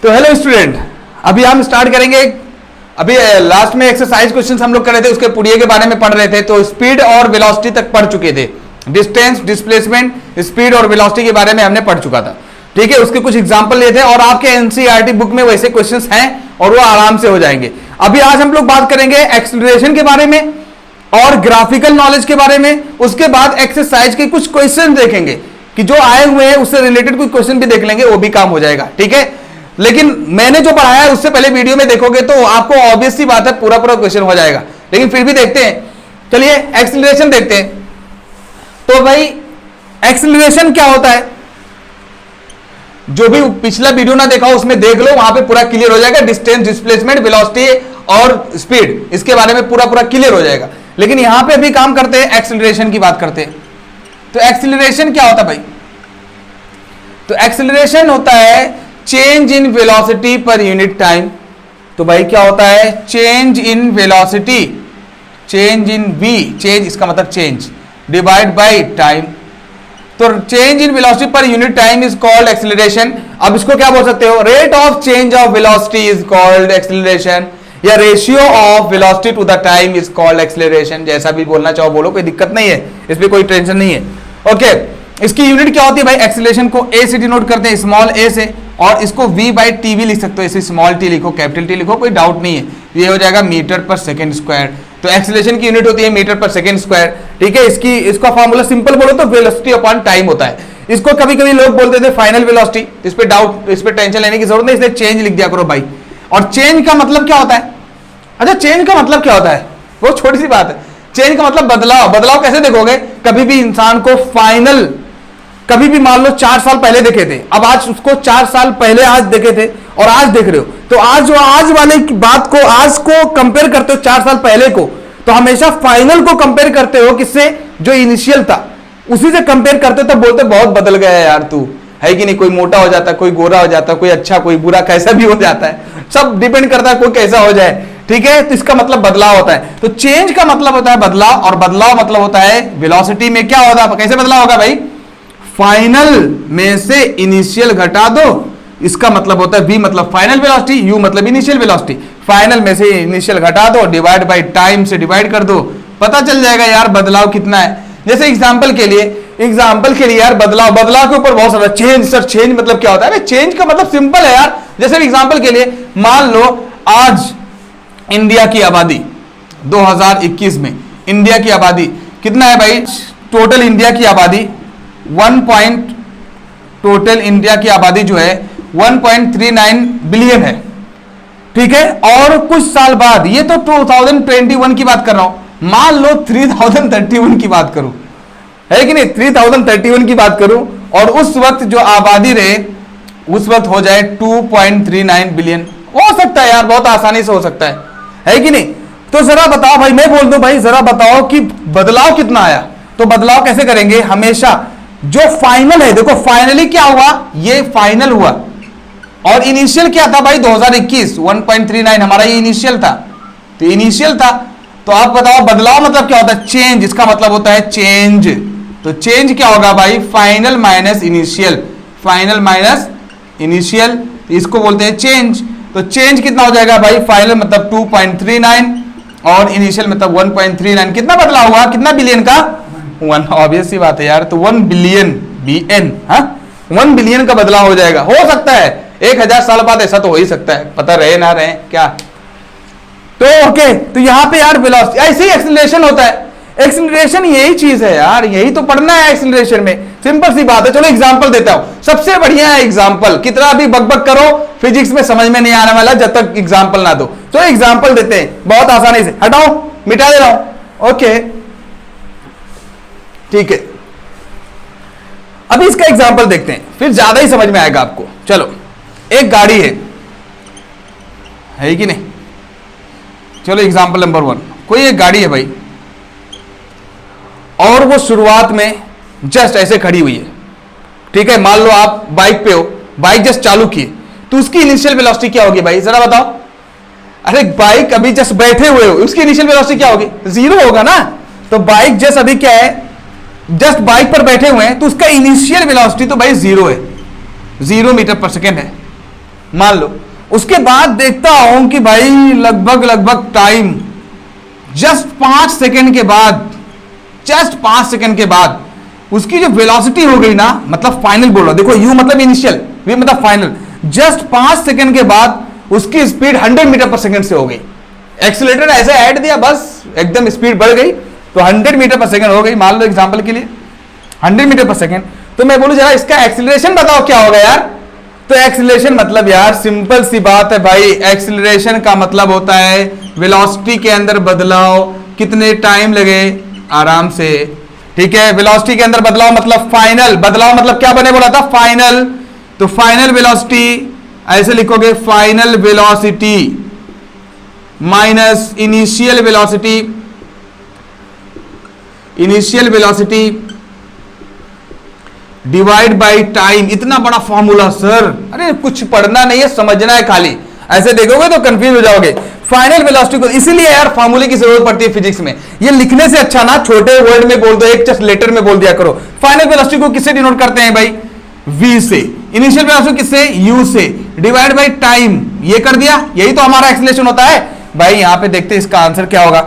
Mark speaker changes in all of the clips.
Speaker 1: तो hello student, अभी हम स्टार्ट करेंगे। अभी लास्ट में एक्सरसाइज क्वेश्चन हम लोग कर रहे थे, उसके पुड़िये के बारे में पढ़ रहे थे। तो स्पीड और वेलोसिटी तक पढ़ चुके थे। डिस्टेंस, डिस्प्लेसमेंट, स्पीड और वेलोसिटी के बारे में हमने पढ़ चुका था। ठीक है, उसके कुछ एग्जांपल लिए थे और आपके एनसीईआरटी बुक में वैसे क्वेश्चंस हैं और वो आराम से हो जाएंगे। अभी आज हम लोग बात करेंगे एक्सेलरेशन के बारे में और ग्राफिकल नॉलेज के बारे में। उसके बाद एक्सरसाइज के कुछ क्वेश्चन देखेंगे कि जो आए हुए हैं उससे रिलेटेड कुछ क्वेश्चन भी देख लेंगे, वो भी काम हो जाएगा। ठीक है, लेकिन मैंने जो पढ़ाया है उससे पहले वीडियो में देखोगे तो आपको ऑब्वियस सी बात है पूरा क्वेश्चन हो जाएगा, लेकिन फिर भी देखते हैं। चलिए एक्सेलरेशन देखते हैं। तो भाई एक्सेलरेशन क्या होता है, जो भी पिछला वीडियो ना देखा हो उसमें देख लो, वहां पे पूरा क्लियर हो जाएगा। डिस्टेंस, डिस्प्लेसमेंट, वेलोसिटी और स्पीड, इसके बारे में पूरा क्लियर हो जाएगा। लेकिन यहां पे अभी काम करते हैं, एक्सेलरेशन की बात करते हैं। तो एक्सेलरेशन क्या होता है भाई? तो एक्सेलरेशन होता है change in velocity per unit time. तो भाई क्या होता है? Change in velocity, change in V, change इसका मतलब चेंज, डिवाइड बाय टाइम। तो change in velocity per unit time is called acceleration. अब इसको क्या बोल सकते हो? Rate of change of velocity is called acceleration, या ratio of velocity to the time is called acceleration. जैसा भी बोलना चाहो बोलो, कोई दिक्कत नहीं है, इसमें कोई टेंशन नहीं है। ओके, इसकी यूनिट क्या होती है भाई? एक्सेलरेशन को ए से डिनोट करते हैं, स्मॉल ए से, और इसको v बाई टी भी लिख सकते हो। ऐसे स्मॉल टी लिखो, कैपिटल टी लिखो, कोई डाउट नहीं है। ये हो जाएगा मीटर पर सेकंड स्क्वायर। तो एक्सेलरेशन की यूनिट होती है मीटर पर सेकंड स्क्वायर। ठीक है, इसका फॉर्मूला सिंपल बोलो तो वेलोसिटी अपॉन टाइम होता है। इसको कभी कभी लोग बोलते थे फाइनल वेलोसिटी। इस पे डाउट, इस पे टेंशन लेने की जरूरत नहीं, इसलिए चेंज लिख दिया करो भाई। और चेंज का मतलब क्या होता है? अच्छा, चेंज का मतलब क्या होता है? वो छोटी सी बात है। चेंज का मतलब बदलाव। बदलाव कैसे देखोगे? कभी भी इंसान को फाइनल, कभी भी मान लो 4 साल पहले देखे थे, अब आज उसको 4 साल पहले आज देखे थे और आज देख रहे हो, तो आज जो आज वाले की बात को आज को कंपेयर करते हो 4 साल पहले को, तो हमेशा फाइनल को कंपेयर करते हो किससे? जो इनिशियल था उसी से कंपेयर करते हो। तो बोलते बहुत बदल गया है यार तू, है कि नहीं? कोई मोटा हो जाता, कोई गोरा हो जाता, कोई अच्छा, कोई बुरा, कैसा भी हो जाता है। सब डिपेंड करता है कोई कैसा हो जाए। ठीक है, तो इसका मतलब बदलाव होता है। तो चेंज का मतलब होता है बदलाव, और बदलाव मतलब होता है वेलोसिटी में क्या होता है? कैसे बदलाव होगा भाई? फाइनल में से इनिशियल घटा दो, इसका मतलब होता है v मतलब फाइनल वेलोसिटी, u मतलब इनिशियल वेलोसिटी। फाइनल में से इनिशियल घटा दो, डिवाइड बाय टाइम से डिवाइड कर दो, पता चल जाएगा यार बदलाव कितना है। जैसे एग्जांपल के लिए यार बदलाव के ऊपर बहुत सारा चेंज। सर चेंज मतलब क्या होता है? चेंज का मतलब सिंपल है यार। जैसे एग्जांपल के लिए मान लो आज इंडिया की आबादी 2021 में इंडिया की आबादी कितना है भाई? टोटल इंडिया की आबादी टोटल इंडिया की आबादी जो है 1.39 बिलियन है। ठीक है, और कुछ साल बाद, ये तो 2021 की बात कर रहा हूं, मान लो 3031 की बात करूं, है कि नहीं? 3031 की बात करूं और उस वक्त जो आबादी रहे उस वक्त हो जाए 2.39 बिलियन। हो सकता है यार, बहुत आसानी से हो सकता है कि नहीं? तो जरा बताओ भाई, मैं बोल दूं भाई, जरा बताओ कि बदलाव कितना आया। तो बदलाव कैसे करेंगे? हमेशा जो फाइनल है, देखो फाइनली क्या हुआ, ये फाइनल हुआ, और इनिशियल क्या था भाई? 2021 1.39 हमारा ये इनिशियल था, तो इनिशियल था। तो आप बताओ बदलाव मतलब क्या होता है? चेंज, इसका मतलब होता है चेंज। तो चेंज क्या होगा भाई? Final minus initial, final minus initial, इसको बोलते हैं चेंज। तो चेंज कितना हो जाएगा भाई? फाइनल मतलब 2.39 और इनिशियल मतलब 1.39। कितना बदलाव हुआ? कितना बिलियन का? 1। ऑब्वियस सी बात है यार, तो 1 बिलियन, BN, 1 बिलियन का बदलाव हो जाएगा। हो सकता है 1000 साल बाद ऐसा तो हो ही सकता है, पता रहे ना रहे क्या। तो ओके, तो यहां पे यार वेलोसिटी, ऐसे ही एक्सेलरेशन होता है। एक्सेलरेशन यही चीज है यार, यही तो पढ़ना है एक्सेलरेशन में। सिंपल सी बात है। चलो एग्जांपल देता हूं, सबसे बढ़िया है एग्जांपल। कितना भी बकबक करो, फिजिक्स में समझ में नहीं आने वाला जब तक एग्जांपल ना दो। तो एग्जांपल देते हैं बहुत आसानी से। हटाओ, मिटा दे रहा हूं। ओके ठीक है, अभी इसका एग्जांपल देखते हैं, फिर ज्यादा ही समझ में आएगा आपको। चलो, एक गाड़ी है कि नहीं? चलो एग्जांपल नंबर 1, कोई एक गाड़ी है भाई, और वो शुरुआत में जस्ट ऐसे खड़ी हुई है। ठीक है, मान लो आप बाइक पे हो, बाइक जस्ट चालू की, तो उसकी इनिशियल वेलोसिटी क्या होगी भाई? जरा बताओ। अरे बाइक अभी जस्ट बैठे हुए हो, उसकी इनिशियल वेलोसिटी क्या होगी? 0 होगा ना। तो बाइक जस्ट अभी क्या है? जस्ट बाइक पर बैठे हुए हैं, तो उसका इनिशियल वेलोसिटी तो भाई 0 है, 0 मीटर पर सेकेंड है। मान लो। उसके बाद देखता हूं कि भाई लगभग टाइम जस्ट 5 सेकंड के बाद, जस्ट 5 सेकंड के बाद उसकी जो वेलोसिटी हो गई ना, मतलब फाइनल बोल रहा, देखो यू मतलब इनिशियल, वी मतलब फाइनल, जस्ट 5 सेकंड के बाद उसकी स्पीड 100 मीटर पर सेकंड से हो गई। एक्सीलरेटर ऐसे ऐड दिया, बस एकदम स्पीड बढ़ गई, तो 100 मीटर पर सेकंड हो गई। मान लो एग्जांपल के लिए 100 मीटर पर सेकंड। तो मैं बोलूं जरा इसका एक्सीलरेशन बताओ क्या होगा यार। तो एक्सीलरेशन मतलब यार सिंपल सी बात है भाई, एक्सीलरेशन का मतलब होता है वेलोसिटी के अंदर बदलाव, कितने टाइम लगे, आराम से, ठीक है। वेलोसिटी के अंदर बदलाव मतलब फाइनल, बदलाव मतलब क्या बने बोला था, फाइनल। तो फाइनल वेलोसिटी ऐसे लिखोगे, final velocity minus initial velocity, initial velocity divide by time. इतना बड़ा फॉर्मूला सर, अरे कुछ पढ़ना नहीं है, समझना है खाली। ऐसे देखोगे तो कंफ्यूज हो जाओगे। फाइनल वेलोसिटी को इसीलिए यार फॉर्मूले की जरूरत पड़ती है फिजिक्स में। ये लिखने से अच्छा ना छोटे वर्ड में बोल दो, एक जस्ट लेटर में बोल दिया करो। फाइनल वेलोसिटी को किससे डिनोट करते हैं भाई, v से। इनिशियल वेलोसिटी किससे, u से। डिवाइड बाय टाइम, ये कर दिया, यही तो हमारा एक्सीलरेशन होता है भाई। यहां पे देखते हैं इसका आंसर क्या होगा।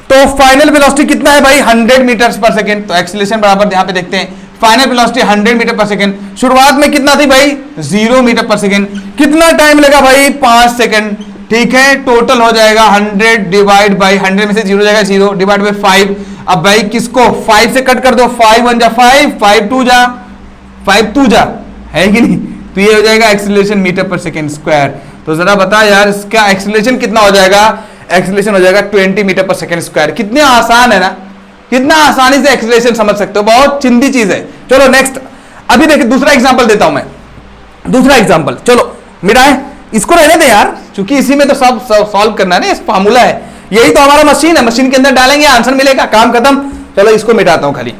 Speaker 1: तो फाइनल वेलोसिटी कितना है भाई, 100 मीटर पर सेकंड। तो एक्सीलरेशन बराबर यहां पे देखते हैं, फाइनल वेलोसिटी 100 मीटर पर सेकंड। शुरुआत में कितना थी भाई, 0 मीटर पर सेकंड। कितना टाइम लगा भाई, 5 सेकंड, ठीक है। टोटल हो जाएगा 100 डिवाइड बाई 100 में से 0 जाएगा 0 डिवाइड बाई 5। अब भाई किसको 5 से कट कर दो, 5 1 जा 5, 5 2 जा 5 2 जा, है कि नहीं। तो ये हो जाएगा एक्सीलरेशन मीटर पर सेकंड स्क्वायर। तो जरा बता यार इसका एक्सीलरेशन कितना हो जाएगा, एक्सीलरेशन हो जाएगा 20 मीटर पर सेकंड स्क्वायर। कितने आसान है ना, कितना आसानी से एक्सीलरेशन समझ सकते हो, बहुत चिंदी चीज है। चलो नेक्स्ट, अभी देखिए दूसरा एग्जांपल देता हूं मैं, दूसरा एग्जांपल। चलो मिटाएं, इसको रहने दे यार, क्योंकि इसी में तो सब सॉल्व करना है ना, इस फॉर्मूला है, यही तो हमारा मशीन है, मशीन के अंदर डालेंगे आंसर मिलेगा, काम खत्म। चलो इसको मिटाता हूं खाली।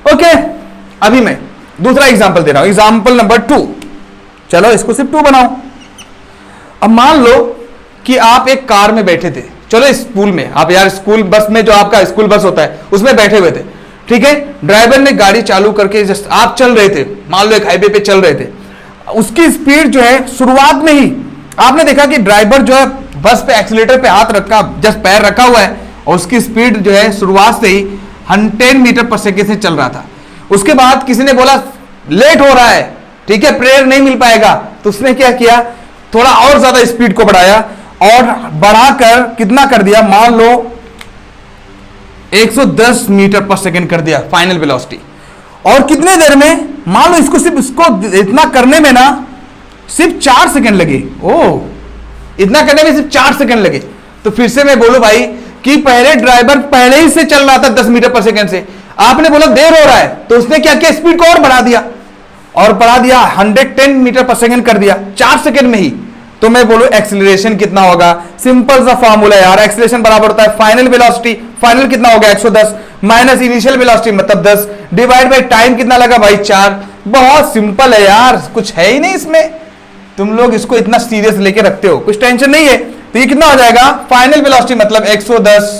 Speaker 1: ओके, अभी मैं दूसरा एग्जांपल दे रहा हूं, एग्जांपल नंबर 2। चलो इसको सिर्फ 2 बनाओ। अब मान लो कि आप एक कार में बैठे थे, चलो स्कूल में, आप यार स्कूल बस में, जो आपका स्कूल बस होता है उसमें बैठे हुए थे, ठीक है। ड्राइवर ने गाड़ी चालू करके, जस्ट आप चल रहे थे, मान लो एक हाईवे पे चल रहे थे, उसकी स्पीड जो है शुरुआत में ही आपने देखा कि ड्राइवर जो है बस पे एक्सीलेटर पे हाथ रखा, जस्ट पैर रखा हुआ है, और उसकी स्पीड जो है शुरुआत से ही 10 मीटर पर सेकेंड से चल रहा था। उसके बाद किसी ने बोला लेट हो रहा है, ठीक है, प्रेयर नहीं मिल पाएगा, तो उसने क्या किया, थोड़ा और ज्यादा स्पीड को बढ़ाया, और बढ़ाकर कितना कर दिया, मान लो 110 मीटर पर सेकंड कर दिया फाइनल वेलोसिटी। और कितने देर में, मान लो इसको सिर्फ इसको इतना करने में ना सिर्फ 4 सेकंड लगे। ओ, इतना करने में सिर्फ 4 सेकंड लगे। तो फिर से मैं बोलूं भाई कि पहले ड्राइवर पहले ही से चल रहा था 10 मीटर पर सेकंड से, आपने बोला देर हो रहा है, तो उसने क्या किया, स्पीड को और बढ़ा दिया, और बढ़ा दिया 110 मीटर पर सेकंड कर दिया 4 सेकंड में ही। तो मैं बोलूं एक्सीलरेशन कितना होगा, सिंपल सा फॉर्मूला यार, एक्सीलरेशन बराबर होता है फाइनल वेलोसिटी, फाइनल कितना हो गया 110 माइनस इनिशियल वेलोसिटी मतलब 10 डिवाइड बाय टाइम कितना लगा भाई 4। बहुत सिंपल है यार, कुछ है ही नहीं इसमें, तुम लोग इसको इतना सीरियस लेके रखते हो, कुछ टेंशन नहीं है। तो ये कितना हो जाएगा, फाइनल वेलोसिटी मतलब 110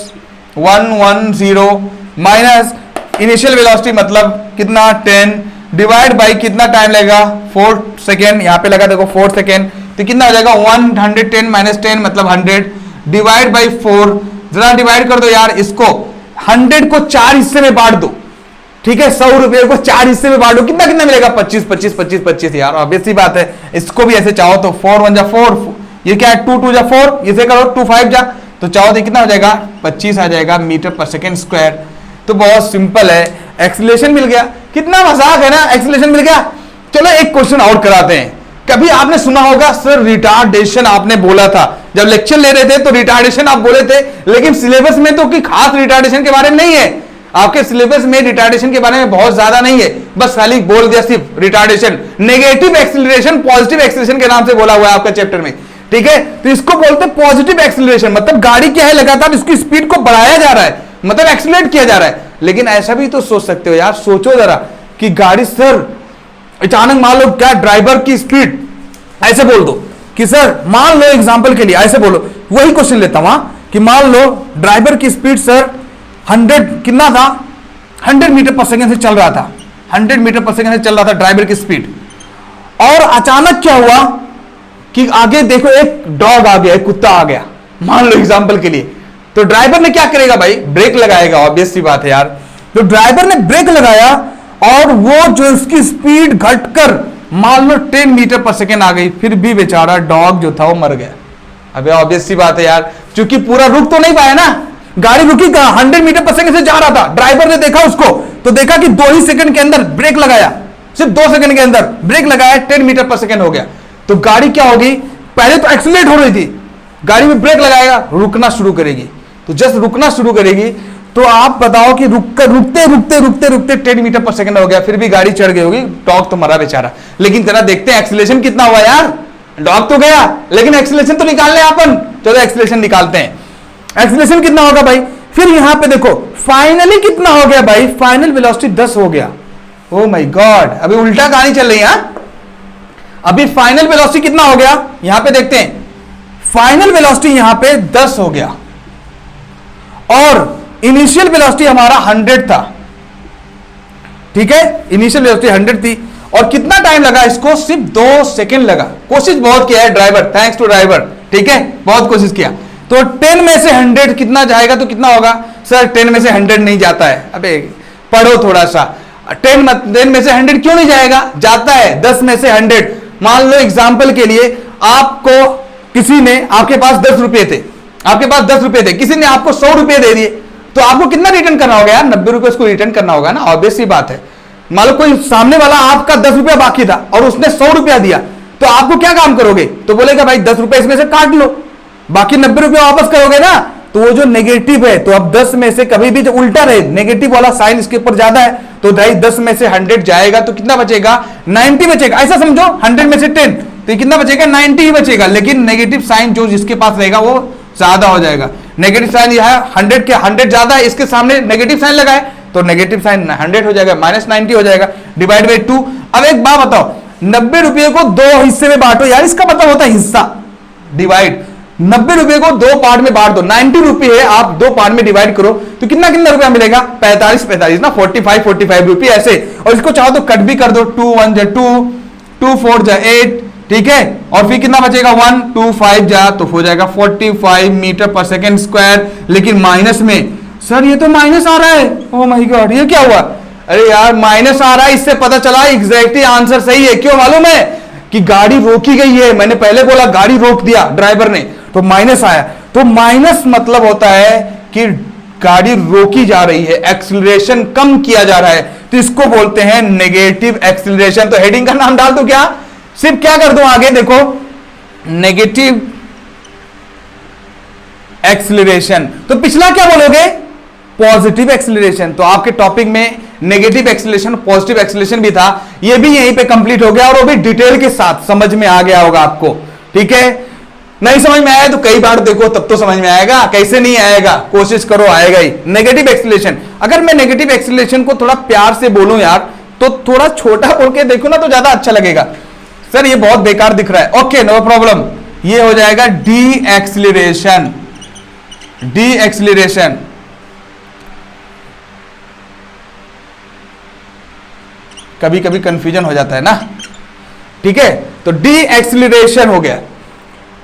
Speaker 1: 110 माइनस इनिशियल वेलोसिटी मतलब कितना 10 डिवाइड बाई कितना टाइम लगेगा 4 सेकेंड, यहां पे लगा देखो 4 सेकेंड, तो कितना हो जाएगा 110 माइनस 10 मतलब 100 डिवाइड बाई 4। जरा डिवाइड कर दो यार इसको, 100 को 4 हिस्से में बांट दो, ठीक है, 100 रुपए को 4 हिस्से में बांट दो, कितना कितना मिलेगा 25 25 25 25 यार, ऑब्वियस सी बात है। इसको भी ऐसे चाहो तो 4 1 जा 4, ये क्या है 2 2 जा 4, इसे करो 2 5 जा, तो चाहो तो कितना हो जाएगा 25 आ जाएगा मीटर पर सेकेंड स्क्वायर। तो बहुत सिंपल है, एक्सीलरेशन मिल गया, कितना मजाक है ना, एक्सीलरेशन मिल गया। चलो एक क्वेश्चन और कराते हैं। कभी आपने सुना होगा सर रिटार्डेशन आपने बोला था, जब लेक्चर ले रहे थे तो रिटार्डेशन आप बोले थे, लेकिन सिलेबस में तो कोई खास रिटार्डेशन के बारे में नहीं है, आपके सिलेबस में रिटार्डेशन के बारे में बहुत ज्यादा नहीं है, बस खाली बोल दिया सिर्फ retardation, negative acceleration positive acceleration के नाम से बोला हुआ है आपका चैप्टर में, ठीक है। तो इसको बोलते हैं पॉजिटिव एक्सीलरेशन, मतलब गाड़ी क्या है लगातार इसकी स्पीड को बढ़ाया जा रहा है, मतलब एक्सीलरेट किया जा रहा है। लेकिन ऐसा भी तो सोच सकते हो यार, सोचो जरा कि गाड़ी सर अचानक मान लो क्या ड्राइवर की स्पीड, ऐसे बोल दो कि सर मान लो एग्जांपल के लिए ऐसे बोलो, वही क्वेश्चन लेता हूं कि मान लो ड्राइवर की स्पीड सर 100 कितना था 100 मीटर पर सेकंड से चल रहा था, 100 मीटर पर सेकंड से चल रहा था ड्राइवर की स्पीड, और अचानक क्या हुआ कि आगे देखो एक डॉग आ गया, एक कुत्ता आ गया, मान लो एग्जांपल के लिए, तो ड्राइवर ने क्या करेगा भाई, ब्रेक लगाएगा, ऑब्वियस सी बात है यार। तो ड्राइवर ने ब्रेक लगाया और वो जो उसकी स्पीड घटकर मान लो 10 मीटर पर सेकेंड आ गई, फिर भी बेचारा डॉग जो था वो मर गया। अबे ऑब्वियस सी बात है यार, क्योंकि पूरा रुक तो नहीं पाया ना, गाड़ी रुकी कहां, 100 मीटर पर सेकेंड से जा रहा था, ड्राइवर ने देखा उसको तो देखा कि 2 ही सेकंड के अंदर ब्रेक लगाया, सिर्फ 2 सेकंड के अंदर ब्रेक लगाया, 10 मीटर पर सेकेंड हो गया। तो गाड़ी क्या होगी, पहले तो एक्सीलरेट हो रही थी, गाड़ी में ब्रेक लगाएगा, रुकना शुरू करेगी। तो जस्ट रुकना शुरू करेगी तो आप बताओ कि रुकते रुकते रुकते रुकते 10 मीटर पर सेकंड हो गया, फिर भी गाड़ी चढ़ गई होगी, डॉग तो मरा बेचारा। लेकिन जरा देखते हैं एक्सीलरेशन कितना हुआ यार, डॉग तो गया लेकिन एक्सीलरेशन तो निकालने अपन, चलो एक्सीलरेशन निकालते हैं। एक्सीलरेशन कितना होगा भाई, फिर यहां पे देखो फाइनली कितना हो गया भाई, फाइनल वेलोसिटी 10 हो गया। ओ माय गॉड, अभी उल्टा कहानी चल रही है। अभी फाइनल वेलोसिटी कितना हो गया, यहां पे देखते हैं, फाइनल वेलोसिटी यहां पे 10 हो गया और इनिशियल वेलोसिटी हमारा 100 था, ठीक है, इनिशियल वेलोसिटी 100 थी। और कितना टाइम लगा इसको, सिर्फ 2 सेकंड लगा। कोशिश बहुत किया है ड्राइवर, थैंक्स टू ड्राइवर, ठीक है, बहुत कोशिश किया। तो 10 में से 100 कितना जाएगा, तो कितना होगा सर, 10 में से 100 नहीं जाता है, अबे पढ़ो थोड़ा सा, 10 में से 100 क्यों नहीं जाएगा, जाता है 10 में से 100। मान लो एग्जाम्पल के लिए आपको किसी ने, आपके पास 10 रुपए थे, आपके पास 10 रुपए थे, किसी ने आपको 100 रुपए दे दिए, तो आपको कितना रिटर्न करना होगा यार, 90 रुपए उसको रिटर्न करना होगा ना, ऑब्वियस सी बात है। मान लो कोई सामने वाला आपका 10 रुपया बाकी था और उसने 100 रुपया दिया, तो आपको क्या काम करोगे, तो बोलेगा भाई 10 रुपए इसमें से काट लो, बाकी 90 रुपया वापस करोगे ना। तो वो जो नेगेटिव है, तो अब 10 में से कभी भी जो उल्टा रहे, नेगेटिव वाला साइन इसके ऊपर ज्यादा है, तो भाई 10 में से 100 जाएगा तो कितना बचेगा, 90 बचेगा। ऐसा समझो 100 में से 10 तो कितना बचेगा, 90 ही बचेगा, लेकिन नेगेटिव साइन जो जिसके पास रहेगा वो ज्यादा हो जाएगा। नेगेटिव साइन यह है 100 के 100 ज्यादा है, इसके सामने नेगेटिव साइन लगाए तो नेगेटिव साइन 100 हो जाएगा, -90 हो जाएगा, डिवाइड बाई 2। अब एक बात बताओ, 90 रुपये को 2 हिस्से में बांटो यार, इसका मतलब होता है हिस्सा, डिवाइड। 90 रुपये को 2 पार्ट में बांट दो, 90 रुपये है, आप 2 पार्ट में डिवाइड करो तो कितना कितना रुपया मिलेगा, 45 ना, 45 रुपये ऐसे। और इसको चाहो तो कट भी कर दो, 2 1 जा 2, 2 4 जा 8, ठीक है, और फिर कितना बचेगा, 1 2 5 जा तो हो जाएगा 45 मीटर पर सेकेंड स्क्वायर। लेकिन माइनस में, सर ये तो माइनस आ रहा है, ओह माय गॉड ये क्या हुआ, अरे यार माइनस आ रहा है, इससे पता चला एग्जैक्टली आंसर सही है। क्यों मालूम है, कि गाड़ी रोकी गई है, मैंने पहले बोला गाड़ी रोक दिया ड्राइवर ने तो माइनस आया। तो माइनस मतलब होता है कि गाड़ी रोकी जा रही है, एक्सीलरेशन कम किया जा रहा है, तो इसको बोलते हैं नेगेटिव एक्सीलरेशन। तो हेडिंग का नाम डाल दो क्या, सिर्फ क्या कर दो आगे देखो, नेगेटिव एक्सीलरेशन। तो पिछला क्या बोलोगे, पॉजिटिव एक्सीलरेशन। तो आपके टॉपिक में नेगेटिव एक्सीलरेशन, पॉजिटिव एक्सीलरेशन भी था, ये भी यहीं पे कंप्लीट हो गया और वो भी डिटेल के साथ समझ में आ गया होगा आपको, ठीक है। नहीं समझ में आया तो कई बार देखो तब तो समझ में आएगा, कैसे नहीं आएगा, कोशिश करो आएगा ही। नेगेटिव एक्सीलरेशन, अगर मैं नेगेटिव एक्सीलरेशन को थोड़ा प्यार से बोलूं यार, तो थोड़ा छोटा बोल के देखो ना तो ज्यादा अच्छा लगेगा। सर ये बहुत बेकार दिख रहा है, ओके नो प्रॉब्लम, ये हो जाएगा डी एक्सीलरेशन। डी एक्सीलरेशन कभी कभी कंफ्यूजन हो जाता है ना, ठीक है। तो डी एक्सीलरेशन हो गया।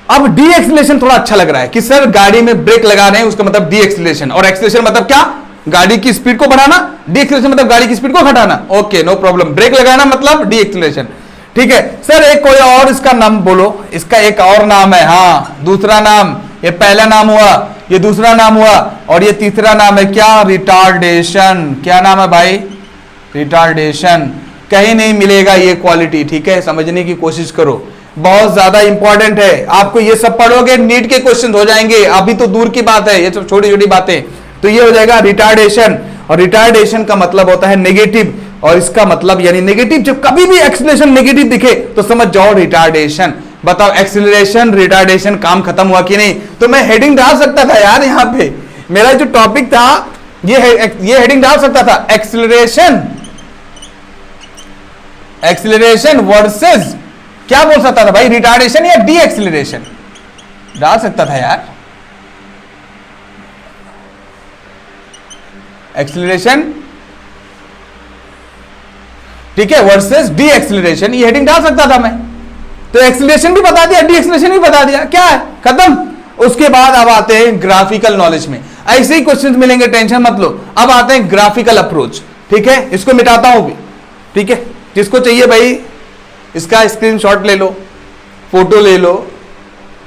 Speaker 1: अब डी एक्सीलरेशन थोड़ा अच्छा लग रहा है कि सर गाड़ी में ब्रेक लगा रहे हैं, उसका मतलब डी एक्सीलरेशन, और एक्सीलरेशन मतलब क्या, गाड़ी की स्पीड को बढ़ाना, डी एक्सीलरेशन मतलब गाड़ी की स्पीड को घटाना, ओके नो प्रॉब्लम। ब्रेक लगाना मतलब डी एक्सीलरेशन, ठीक है। सर एक कोई और इसका नाम बोलो, इसका एक और नाम है, हाँ दूसरा नाम, ये पहला नाम हुआ, ये दूसरा नाम हुआ, और ये तीसरा नाम है क्या, रिटार्डेशन। क्या नाम है भाई, रिटार्डेशन। कहीं नहीं मिलेगा ये क्वालिटी, ठीक है, समझने की कोशिश करो, बहुत ज्यादा इंपॉर्टेंट है। आपको ये सब पढ़ोगे नीट के क्वेश्चन हो जाएंगे, अभी तो दूर की बात है, ये सब छोटी छोटी बातें। तो ये हो जाएगा रिटार्डेशन, और रिटार्डेशन का मतलब होता है नेगेटिव, और इसका मतलब यानी नेगेटिव, जब कभी भी एक्सीलरेशन नेगेटिव दिखे तो समझ जाओ रिटार्डेशन। बताओ एक्सीलरेशन रिटार्डेशन, काम खत्म हुआ कि नहीं। तो मैं हेडिंग डाल सकता था यार, यहाँ पे मेरा जो टॉपिक था ये हेडिंग डाल सकता था, एक्सीलरेशन, एक्सीलरेशन वर्सेस क्या बोल सकता था भाई, रिटार्डेशन या डी एक्सीलरेशन डाल सकता था यार। एक्सीलरेशन, ठीक है, वर्सेस डी एक्सिलरेशन, ये हेडिंग डाल सकता था मैं, तो एक्सिलरेशन भी बता दिया, डी एक्सिलरेशन भी बता दिया, क्या है, खत्म। उसके बाद अब आते हैं ग्राफिकल नॉलेज में, ऐसे ही क्वेश्चंस मिलेंगे, टेंशन मत लो। अब आते हैं ग्राफिकल अप्रोच, ठीक है, इसको मिटाता हूं भी, ठीक है, जिसको चाहिए भाई इसका स्क्रीनशॉट ले लो, फोटो ले लो,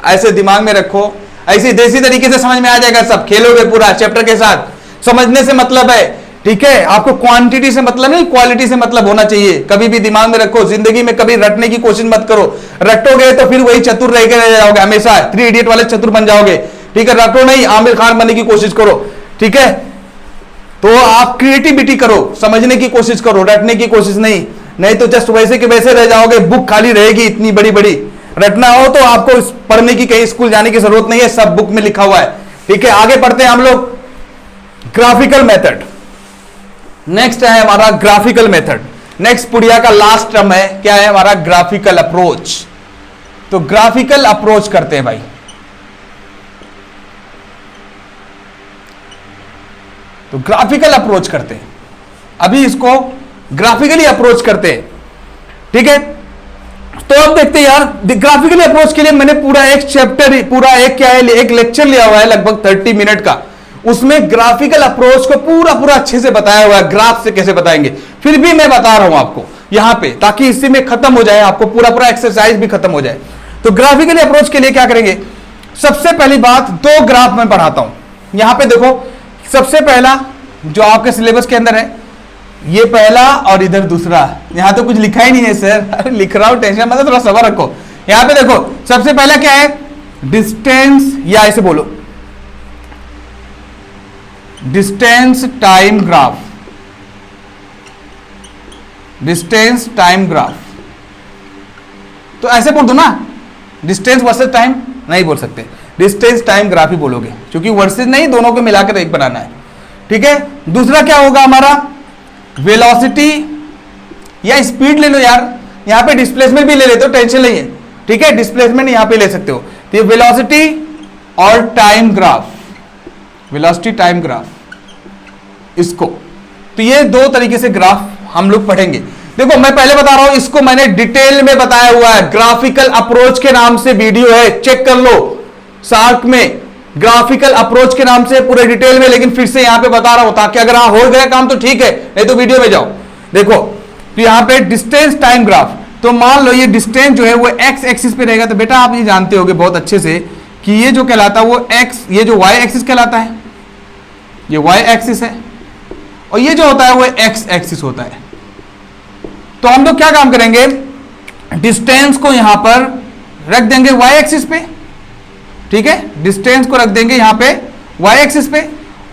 Speaker 1: ऐसे दिमाग में रखो, ऐसे देसी तरीके से समझ में आ जाएगा, सब खेलोगे पूरा चैप्टर के साथ। समझने से मतलब है, ठीक है, आपको क्वांटिटी से मतलब नहीं, क्वालिटी से मतलब होना चाहिए, कभी भी दिमाग में रखो। जिंदगी में कभी रटने की कोशिश मत करो, रटोगे तो फिर वही चतुर रह के रह जाओगे, हमेशा 3 इडियट वाले चतुर बन जाओगे, ठीक है। रटो नहीं, आमिर खान बनने की कोशिश करो, ठीक है। तो आप क्रिएटिविटी करो, समझने की कोशिश करो, रटने की कोशिश नहीं तो जस्ट वैसे के वैसे रह जाओगे, बुक खाली रहेगी इतनी बड़ी बड़ी। रटना हो तो आपको पढ़ने की, कहीं स्कूल जाने की जरूरत नहीं है, सब बुक में लिखा हुआ है, ठीक है। आगे पढ़ते हैं हम लोग, ग्राफिकल मेथड। नेक्स्ट है हमारा ग्राफिकल मेथड। नेक्स्ट पुड़िया का लास्ट टर्म है, क्या है हमारा, ग्राफिकल अप्रोच। तो ग्राफिकल अप्रोच करते हैं भाई, तो ग्राफिकल अप्रोच करते हैं, अभी इसको ग्राफिकली अप्रोच करते हैं, ठीक है। तो अब देखते हैं यार, ग्राफिकली अप्रोच के लिए मैंने पूरा एक चैप्टर, पूरा एक क्या है, एक लेक्चर लिया हुआ है लगभग 30 मिनट का, उसमें ग्राफिकल अप्रोच को पूरा पूरा अच्छे से बताया हुआ है, ग्राफ से कैसे बताएंगे। फिर भी मैं बता रहा हूं आपको यहां पे, ताकि इसी में खत्म हो जाए, आपको पूरा पूरा एक्सरसाइज भी खत्म हो जाए। तो ग्राफिकली अप्रोच के लिए क्या करेंगे, सबसे पहली बात, 2 ग्राफ मैं पढ़ाता हूं। यहां पे देखो, सबसे पहला जो आपके सिलेबस के अंदर है, ये पहला और इधर दूसरा, यहां तो कुछ लिखा ही नहीं है सर, अरे लिख रहा हूं, टेंशन मत, थोड़ा सब्र रखो। यहां पे देखो, सबसे पहला क्या है, डिस्टेंस, या ऐसे बोलो, distance time graph, distance time graph. तो ऐसे बोल दो ना, डिस्टेंस वर्सेस टाइम नहीं बोल सकते, डिस्टेंस टाइम ग्राफ ही बोलोगे, क्योंकि वर्सेस नहीं, दोनों को मिलाकर एक बनाना है, ठीक है। दूसरा क्या होगा हमारा, वेलोसिटी या स्पीड ले लो यार, यहां पे डिस्प्लेसमेंट भी ले लेते हो, टेंशन नहीं है, ठीक है, डिस्प्लेसमेंट यहां पे ले सकते हो। तो ये वेलोसिटी और time graph, velocity time graph, इसको, तो ये 2 तरीके से ग्राफ हम लोग पढ़ेंगे। देखो मैं पहले बता रहा हूं, इसको मैंने डिटेल में बताया हुआ है, ग्राफिकल अप्रोच के नाम से वीडियो है, चेक कर लो, सार्क में ग्राफिकल अप्रोच के नाम से पूरे डिटेल में, लेकिन फिर से यहां पे बता रहा हूं, ताकि अगर हो गया काम तो ठीक है, नहीं तो वीडियो में जाओ। देखो, तो यहां पे डिस्टेंस टाइम ग्राफ, तो मान लो ये डिस्टेंस जो है वो एक्स एक्सिस पे रहेगा, तो बेटा आप ये जानते होगे बहुत अच्छे से कि ये जो कहलाता है वो एक्स, ये जो वाई एक्सिस कहलाता है, ये वाई एक्सिस है, और ये जो होता है वो एक्स एक्सिस होता है। तो हम लोग क्या काम करेंगे, डिस्टेंस को यहां पर रख देंगे वाई एक्सिस पे, ठीक है, डिस्टेंस को रख देंगे यहां पे वाई एक्सिस पे,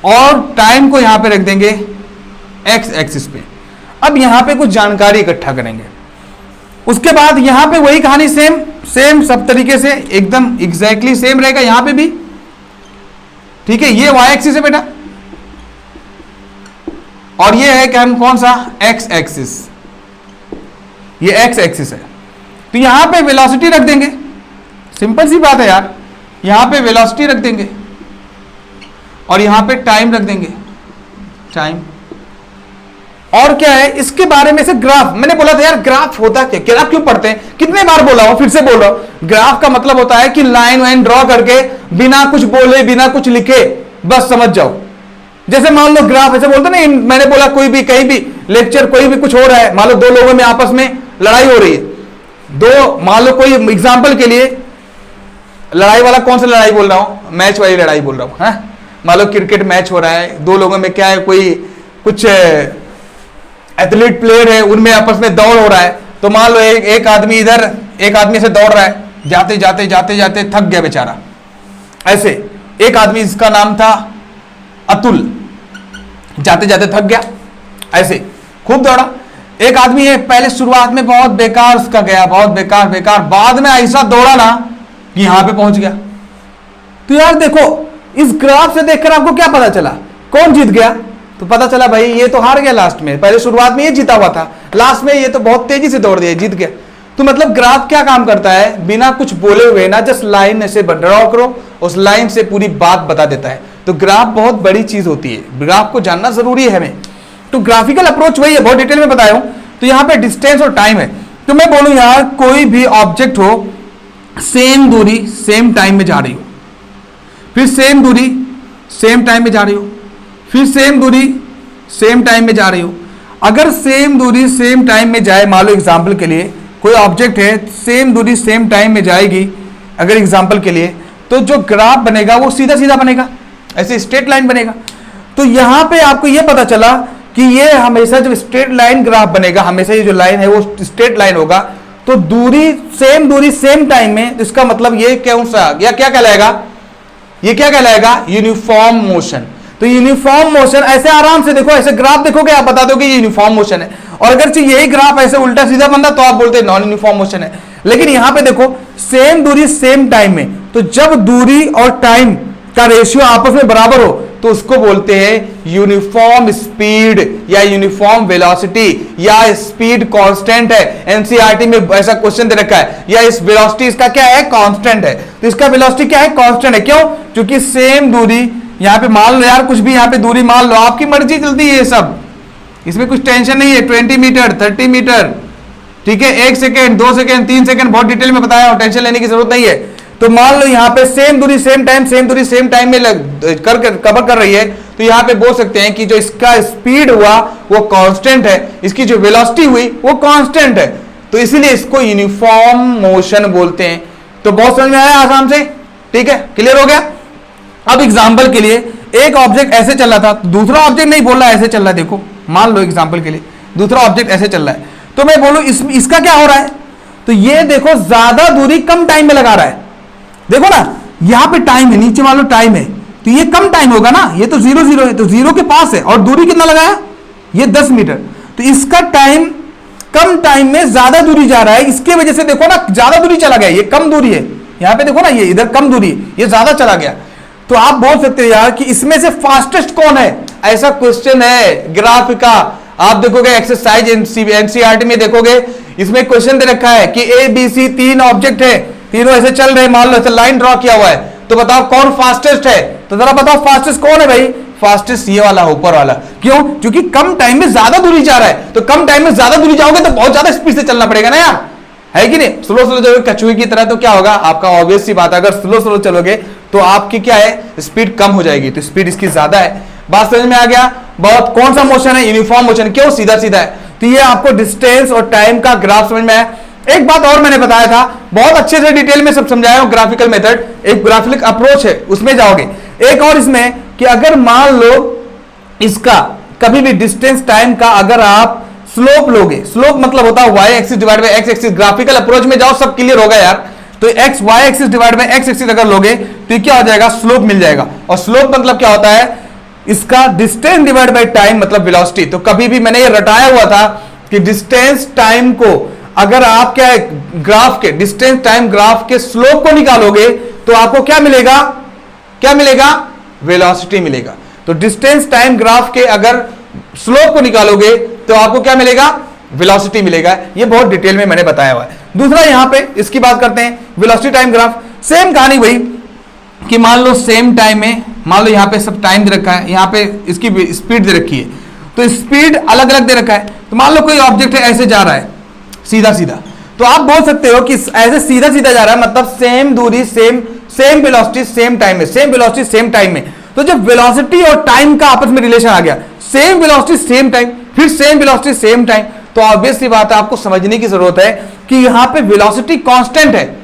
Speaker 1: और टाइम को यहां पे रख देंगे एक्स एक्सिस पे। अब यहां पे कुछ जानकारी इकट्ठा करेंगे, उसके बाद यहां पे वही कहानी, सेम सब तरीके से एकदम एग्जैक्टली सेम रहेगा यहां पे भी, ठीक है। ये वाई एक्सिस है बेटा, और ये है क्या, कौन सा, एक्स एक्सिस, ये एक्स एक्सिस है। तो यहां पे वेलोसिटी रख देंगे, सिंपल सी बात है यार, यहां पे वेलोसिटी रख देंगे और यहां पे टाइम रख देंगे, टाइम। और क्या है इसके बारे में से ग्राफ, मैंने बोला था यार ग्राफ होता क्या, ग्राफ क्यों पढ़ते हैं, कितने बार बोला हूं, फिर से बोल रहा हूं, ग्राफ का मतलब होता है कि लाइन वाइन ड्रॉ करके बिना कुछ बोले बिना कुछ लिखे बस समझ जाओ। जैसे मान लो ग्राफ ऐसे बोलते ना, मैंने बोला कोई भी कहीं भी लेक्चर कोई भी कुछ हो रहा है, मान लो 2 लोगों में आपस में लड़ाई हो रही है, मान लो कोई एग्जाम्पल के लिए, लड़ाई वाला कौन सा लड़ाई बोल रहा हूं, मैच वाली लड़ाई बोल रहा हूं, है, मान लो क्रिकेट मैच हो रहा है, 2 लोगों में क्या है, कोई कुछ एथलीट प्लेयर है, उनमें आपस में दौड़ हो रहा है। तो मान लो एक आदमी इधर, एक आदमी से दौड़ रहा है, जाते जाते जाते जाते थक गया बेचारा, ऐसे एक आदमी, इसका नाम था अतुल, जाते जाते थक गया, ऐसे खूब दौड़ा। एक आदमी है, पहले शुरुआत में बहुत बेकार उसका गया, बहुत बेकार बेकार, बाद में ऐसा दौड़ा ना कि यहां पे पहुंच गया। तो यार देखो, इस ग्राफ से देखकर आपको क्या पता चला, कौन जीत गया, तो पता चला भाई ये तो हार गया लास्ट में, पहले शुरुआत में ये जीता हुआ था, लास्ट में ये तो बहुत तेजी से दौड़ दिया, जीत गया। तो मतलब ग्राफ क्या काम करता है, बिना कुछ बोले हुए ना, जस्ट लाइन ऐसे ड्रॉ करो, उस लाइन से पूरी बात बता देता है। तो ग्राफ बहुत बड़ी चीज होती है, ग्राफ को जानना जरूरी है हमें। तो ग्राफिकल अप्रोच वही है, बहुत डिटेल में बताया हूं। तो यहां पे डिस्टेंस और टाइम है, तो मैं बोलूं यार कोई भी ऑब्जेक्ट हो, सेम दूरी सेम टाइम में जा रही हो, फिर सेम दूरी सेम टाइम में जा रही हो, फिर सेम दूरी सेम टाइम में जा रही हो। अगर सेम दूरी सेम टाइम में जाए, मान लो एग्जाम्पल के लिए कोई ऑब्जेक्ट है, सेम दूरी सेम टाइम में जाएगी अगर एग्जाम्पल के लिए, तो जो ग्राफ बनेगा वो सीधा सीधा बनेगा, ऐसे स्ट्रेट लाइन बनेगा। तो यहां पे आपको ये पता चला कि ये हमेशा जब स्ट्रेट लाइन ग्राफ बनेगा, हमेशा ये जो लाइन है वो स्ट्रेट लाइन होगा, तो दूरी सेम टाइम में, तो इसका मतलब ये कौन सा या क्या कहलाएगा, ये क्या कहलाएगा, यूनिफॉर्म मोशन। तो यूनिफॉर्म मोशन ऐसे आराम से देखो, ऐसे ग्राफ देखोगे आप बता दोगे ये यूनिफॉर्म मोशन है, और अगर यही ग्राफ ऐसे उल्टा सीधा बनता तो आप बोलते नॉन यूनिफॉर्म मोशन है। लेकिन यहां पे देखो सेम दूरी सेम टाइम में, तो जब दूरी और टाइम का रेशियो आपस में बराबर हो तो उसको बोलते हैं यूनिफॉर्म स्पीड या यूनिफॉर्म वेलोसिटी, या स्पीड कांस्टेंट है। एनसीईआरटी में ऐसा क्वेश्चन दे रखा है, या इस वेलोसिटी इसका क्या है, कांस्टेंट है। तो इसका वेलोसिटी क्या है, कांस्टेंट है। क्यों? क्योंकि सेम दूरी, यहां पे मान लो यार कुछ भी, यहां पे दूरी मान लो, आपकी मर्जी चलती है ये सब, इसमें कुछ टेंशन नहीं है। 20 मीटर 30 मीटर, ठीक है, 1 सेकेंड 2 सेकेंड 3 सेकेंड, बहुत डिटेल में बताया, टेंशन लेने की जरूरत नहीं है। तो मान लो यहाँ पे सेम दूरी सेम टाइम, सेम दूरी सेम टाइम में कवर कर रही है, तो यहाँ पे बोल सकते हैं कि जो इसका स्पीड हुआ वो कांस्टेंट है, इसकी जो वेलोसिटी हुई वो कांस्टेंट है, तो इसीलिए इसको यूनिफॉर्म मोशन बोलते हैं। तो बहुत समझ में आया आसाम से, ठीक है, क्लियर हो गया। अब एग्जाम्पल के लिए एक ऑब्जेक्ट ऐसे चल रहा था, दूसरा ऑब्जेक्ट नहीं बोल रहा ऐसे चल रहा है, देखो मान लो एग्जाम्पल के लिए दूसरा ऑब्जेक्ट ऐसे चल रहा है, तो मैं बोलूं इसका क्या हो रहा है, तो ये देखो ज्यादा दूरी कम टाइम में लगा रहा है, देखो ना यहां पे टाइम है, नीचे मान लो टाइम है, तो ये कम टाइम होगा ना, ये तो 0 0 है, तो 0 के पास है, और दूरी कितना लगाया, ये 10 मीटर, तो इसका टाइम कम टाइम में ज्यादा दूरी जा रहा है, इसके वजह से देखो ना ज्यादा दूरी चला गया, ये कम दूरी है, यहां पे देखो ना ये इधर कम दूरी, ये ज्यादा चला गया। तो आप बोल सकते हो यार कि इसमें से फास्टेस्ट कौन है, ऐसा क्वेश्चन है ग्राफ का। आप देखोगे एक्सरसाइज एनसीईआरटी में देखोगे, इसमें क्वेश्चन दे रखा है कि ABC 3 ऑब्जेक्ट है, तीनों ऐसे चल रहे, मान लो ऐसे लाइन ड्रॉ किया हुआ है, तो बताओ कौन फास्टेस्ट है, तो जरा बताओ फास्टेस्ट कौन है भाई, फास्टेस्ट ये वाला ऊपर वाला। क्यों? क्योंकि कम टाइम में ज्यादा दूरी जा रहा है, तो कम टाइम में ज्यादा दूरी जाओगे तो बहुत ज्यादा स्पीड से चलना पड़ेगा ना यार, है कि नहीं। स्लो स्लो जाओगे कछुए की तरह तो क्या होगा आपका, ऑब्वियस सी बात है, अगर स्लो स्लो चलोगे तो आपकी क्या है, स्पीड कम हो जाएगी, तो स्पीड इसकी ज्यादा है। बात समझ में आ गया। बहुत कौन सा मोशन है, यूनिफॉर्म मोशन। क्यों? सीधा सीधा है। तो ये आपको डिस्टेंस और टाइम का ग्राफ समझ में आया। एक बात और मैंने बताया था, बहुत अच्छे से डिटेल में सब समझाया हूं, ग्राफिकल मेथड, एक ग्राफिकल अप्रोच है, उसमें जाओगे। एक और इसमें कि अगर मान लो इसका कभी भी डिस्टेंस टाइम का अगर आप स्लोप लोगे, स्लोप मतलब होता है y axis divide by x axis, graphical approach में जाओ सब क्लियर होगा यार। तो x y axis divide by x axis अगर लोगे तो क्या हो जाएगा, स्लोप मिल जाएगा। और स्लोप मतलब क्या होता है, इसका डिस्टेंस डिवाइड बाय टाइम मतलब वेलोसिटी। तो कभी भी मैंने ये रटाया हुआ था कि डिस्टेंस टाइम को अगर आप क्या है ग्राफ के डिस्टेंस टाइम ग्राफ के स्लोप को निकालोगे तो आपको क्या मिलेगा, क्या मिलेगा, वेलोसिटी मिलेगा। तो डिस्टेंस टाइम ग्राफ के अगर स्लोप को निकालोगे तो आपको क्या मिलेगा, वेलोसिटी मिलेगा। ये बहुत डिटेल में मैंने बताया हुआ है। दूसरा यहां पे इसकी बात करते हैं, वेलोसिटी टाइम ग्राफ, सेम कहानी वही कि मान लो सेम टाइम में, मान लो यहां पे सब टाइम दे रखा है, यहां पे इसकी स्पीड दे रखी है, तो स्पीड अलग अलग दे रखा है। तो मान लो कोई ऑब्जेक्ट है ऐसे जा रहा है सीधा सीधा, तो आप बोल सकते हो कि ऐसे सीधा सीधा जा रहा है, मतलब सेम दूरी सेम वेलोसिटी सेम टाइम में, सेम वेलोसिटी सेम टाइम में। तो जब वेलोसिटी और टाइम का आपस में रिलेशन आ गया, सेम वेलोसिटी सेम टाइम, फिर सेम वेलोसिटी सेम टाइम, तो ऑब्वियस सी बात है आपको समझने की जरूरत है कि यहां पे वेलोसिटी कांस्टेंट है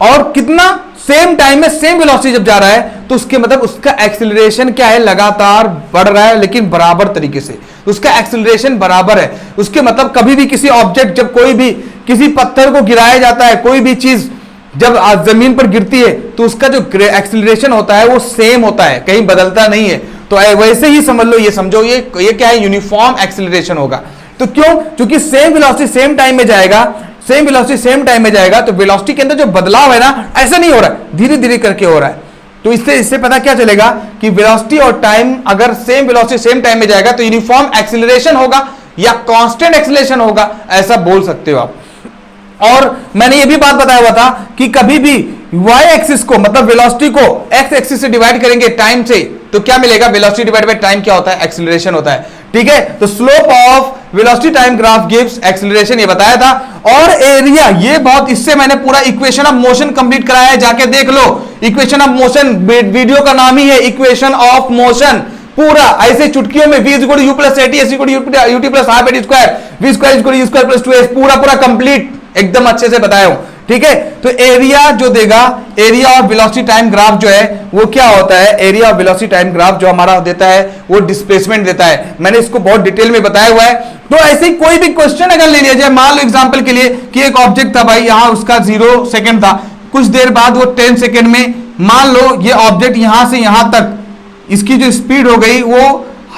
Speaker 1: और कितना सेम टाइम में सेम वेलोसिटी जब जा रहा है तो उसके मतलब उसका एक्सीलरेशन क्या है, लगातार बढ़ रहा है लेकिन बराबर तरीके से, उसका एक्सीलरेशन बराबर है। उसके मतलब कभी भी किसी ऑब्जेक्ट, जब कोई भी किसी पत्थर को गिराया जाता है, कोई भी चीज जब जमीन पर गिरती है तो उसका जो एक्सीलरेशन होता है वो सेम होता है, कहीं बदलता नहीं है। तो वैसे ही समझ लो, ये समझो ये क्या है, यूनिफॉर्म एक्सीलरेशन होगा। तो क्यों? क्योंकि सेम वेलोसिटी सेम टाइम में जाएगा, सेम वेलोसिटी सेम टाइम में जाएगा, तो वेलोसिटी के अंदर जो बदलाव है ना, ऐसा नहीं हो रहा है, धीरे धीरे करके हो रहा है। तो इससे पता क्या चलेगा कि वेलोसिटी और टाइम अगर सेम वेलोसिटी सेम टाइम में जाएगा तो यूनिफॉर्म एक्सीलरेशन होगा या कांस्टेंट एक्सीलरेशन होगा, ऐसा बोल सकते हो आप। और मैंने ये भी बात बताया हुआ था कि कभी भी y एक्सिस को मतलब वेलोसिटी को x एक्सिस से डिवाइड करेंगे टाइम से, तो क्या मिलेगा, वेलोसिटी डिवाइड बाय टाइम क्या होता है, एक्सीलरेशन होता है। ठीक है। तो slope of velocity time graph gives acceleration, ये बताया था। और एरिया, ये बहुत, इससे मैंने पूरा इक्वेशन ऑफ मोशन कंप्लीट कराया है, जाके देख लो। इक्वेशन ऑफ मोशन, वीडियो का नाम ही है इक्वेशन ऑफ मोशन। पूरा ऐसे चुटकियों में v = u + at, s = ut + half at square, v ² = u² + 2s, पूरा कंप्लीट एकदम अच्छे से बताया हूं, ठीक है। तो एरिया जो देगा, area of velocity time graph जो है वो क्या होता है, area of velocity time graph जो हमारा देता है वो डिस्प्लेसमेंट देता है। मैंने इसको बहुत डिटेल में बताया हुआ है। तो ऐसे ही कोई भी क्वेश्चन अगर ले लिया जाए, मान लो एग्जांपल के लिए कि एक ऑब्जेक्ट था भाई, यहां उसका 0 सेकंड था, कुछ देर बाद वो 10 सेकंड में, मान लो ये ऑब्जेक्ट यहां से यहां तक, इसकी जो स्पीड हो गई वो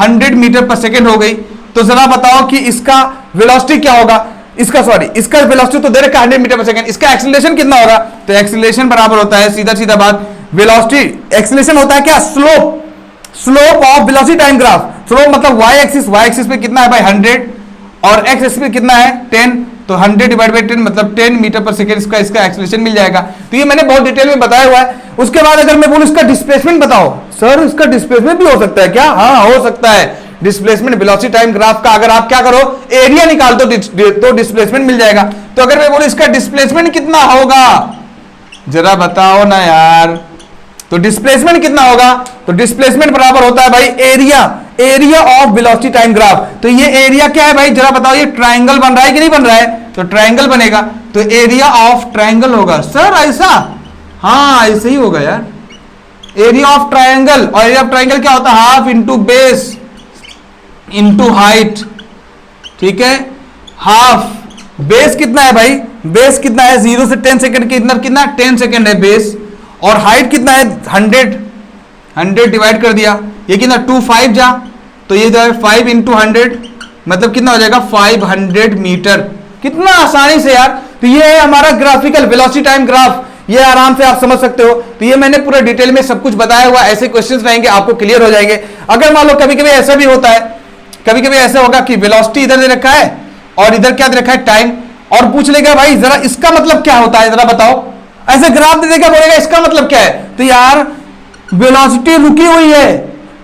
Speaker 1: 100 मीटर पर सेकंड हो गई। तो जरा बताओ कि इसका वेलोसिटी क्या होगा, इसका वेलोसिटी तो दे रखा 100 मीटर पर सेकंड, इसका एक्सीलरेशन कितना होगा। तो एक्सीलरेशन बराबर होता है, सीधा बात, वेलोसिटी, एक्सीलरेशन होता है क्या, slope of velocity time graph. Slope मतलब वाई एक्सिस पे कितना है भाई 100, और एक्स एक्सिस पे कितना है 10, तो 100 / 10 मतलब 10 मीटर पर सेकंड इसका एक्सीलरेशन मिल जाएगा। तो ये मैंने बहुत डिटेल में बताया हुआ है। उसके बाद अगर मैं बोलूं इसका डिस्प्लेसमेंट बताओ, सर इसका डिस्प्लेसमेंट भी हो सकता है क्या, हाँ हो सकता है। डिस्प्लेसमेंट वेलोसिटी टाइम ग्राफ का अगर आप क्या करो, एरिया निकाल दो तो डिस्प्लेसमेंट मिल जाएगा। तो अगर मैं बोलूं इसका डिस्प्लेसमेंट कितना होगा, जरा बताओ ना यार। तो डिस्प्लेसमेंट कितना होगा, तो डिस्प्लेसमेंट बराबर होता है भाई area of velocity time graph. तो ये एरिया क्या है भाई, जरा बताओ, ये ट्राइंगल बन रहा है कि नहीं बन रहा है, तो ट्राइंगल बनेगा, तो एरिया ऑफ ट्राइंगल होगा। सर ऐसा, हाँ ऐसे ही होगा यार, एरिया ऑफ ट्राइंगल। और एरिया ऑफ ट्राइंगल क्या होता है, half into base into height, ठीक है। हाफ, बेस कितना है भाई, बेस कितना है 0 से 10 सेकंड के अंदर कितना 10 सेकंड है बेस, और हाइट कितना है 100 डिवाइड कर दिया, ये कितना 2 5 जा, तो ये जो है 5 × 100 मतलब कितना हो जाएगा 500 मीटर। कितना आसानी से यार। तो ये है हमारा ग्राफिकल वेलोसिटी टाइम ग्राफ, ये आराम से आप समझ सकते हो। तो ये मैंने पूरा डिटेल में सब कुछ बताया हुआ, ऐसे क्वेश्चंस रहेंगे आपको क्लियर हो जाएंगे। अगर मान लो कभी कभी ऐसा भी होता है, कभी कभी ऐसा होगा कि वेलोसिटी इधर दे रखा है और इधर क्या दे रखा है टाइम, और पूछ लेगा भाई जरा इसका मतलब क्या होता है, जरा बताओ। ऐसे ग्राफ दे देगा, बोलेगा इसका मतलब क्या है, तो यार वेलोसिटी रुकी हुई है,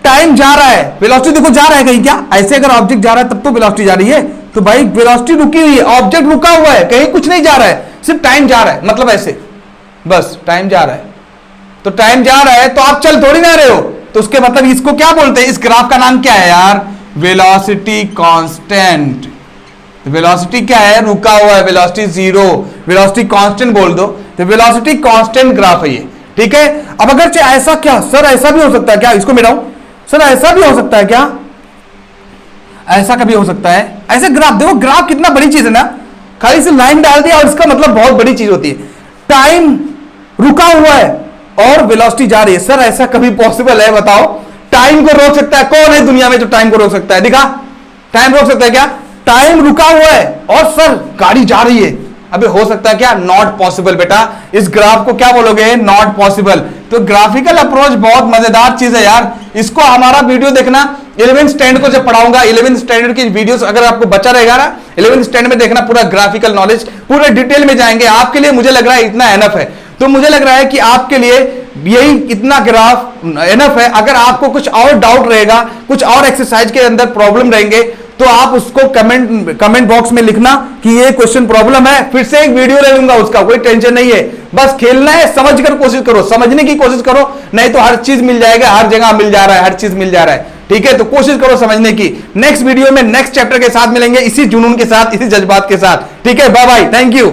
Speaker 1: टाइम जा रहा है, वेलोसिटी देखो जा रहा है कहीं क्या, ऐसे अगर ऑब्जेक्ट जा रहा है तब तो वेलोसिटी जा रही है, तो भाई वेलोसिटी रुकी हुई है, ऑब्जेक्ट रुका हुआ है, कहीं कुछ नहीं जा रहा है, सिर्फ टाइम जा रहा है, मतलब ऐसे बस टाइम जा रहा है। तो टाइम जा रहा है तो आप चल थोड़ी ना रहे हो, तो उसके मतलब इसको क्या बोलते हैं, इस ग्राफ का नाम क्या है यार, वेलोसिटी कांस्टेंट। वेलोसिटी क्या है, रुका हुआ है, वेलोसिटी 0, वेलोसिटी कांस्टेंट बोल दो, तो वेलोसिटी कांस्टेंट ग्राफ है ये, ठीक है। अब अगर ऐसा, क्या सर ऐसा भी हो सकता है क्या, इसको मिलाऊं, सर ऐसा भी हो सकता है क्या, ऐसा कभी हो सकता है, ऐसे ग्राफ देखो, ग्राफ कितना बड़ी चीज है ना, खाली से लाइन डाल दिया और इसका मतलब बहुत बड़ी चीज होती है। टाइम रुका हुआ है और वेलोसिटी जा रही है, सर ऐसा कभी पॉसिबल है बताओ, टाइम को रोक सकता है, कौन है दुनिया में जो टाइम को रोक सकता है, दिखा, टाइम रोक सकता है क्या, टाइम रुका हुआ है और सर गाड़ी जा रही है, अबे हो सकता है क्या, नॉट पॉसिबल बेटा, इस ग्राफ को क्या बोलोगे, नॉट पॉसिबल। तो ग्राफिकल अप्रोच बहुत मजेदार चीज है यार, इसको हमारा वीडियो देखना 11th स्टैंडर्ड को जब पढ़ाऊंगा, 11th स्टैंडर्ड की वीडियोस अगर आपको बचा रहेगा ना, 11th स्टैंडर्ड में देखना, पूरा ग्राफिकल नॉलेज पूरे डिटेल में जाएंगे। आपके लिए मुझे लग रहा है इतना एनफ है, तो मुझे लग रहा है कि आपके लिए यही इतना ग्राफ एनफ है। अगर आपको कुछ और डाउट रहेगा, कुछ और एक्सरसाइज के अंदर प्रॉब्लम रहेंगे, तो आप उसको कमेंट बॉक्स में लिखना कि ये क्वेश्चन प्रॉब्लम है, फिर से एक वीडियो ले लूंगा, उसका कोई टेंशन नहीं है। बस खेलना है, समझकर कोशिश करो, समझने की कोशिश करो, नहीं तो हर चीज मिल जाएगा, हर जगह मिल जा रहा है, हर चीज मिल जा रहा है, ठीक है। तो कोशिश करो समझने की। नेक्स्ट वीडियो में नेक्स्ट चैप्टर के साथ मिलेंगे, इसी जुनून के साथ, इसी जज्बात के साथ, ठीक है। Bye bye, thank you.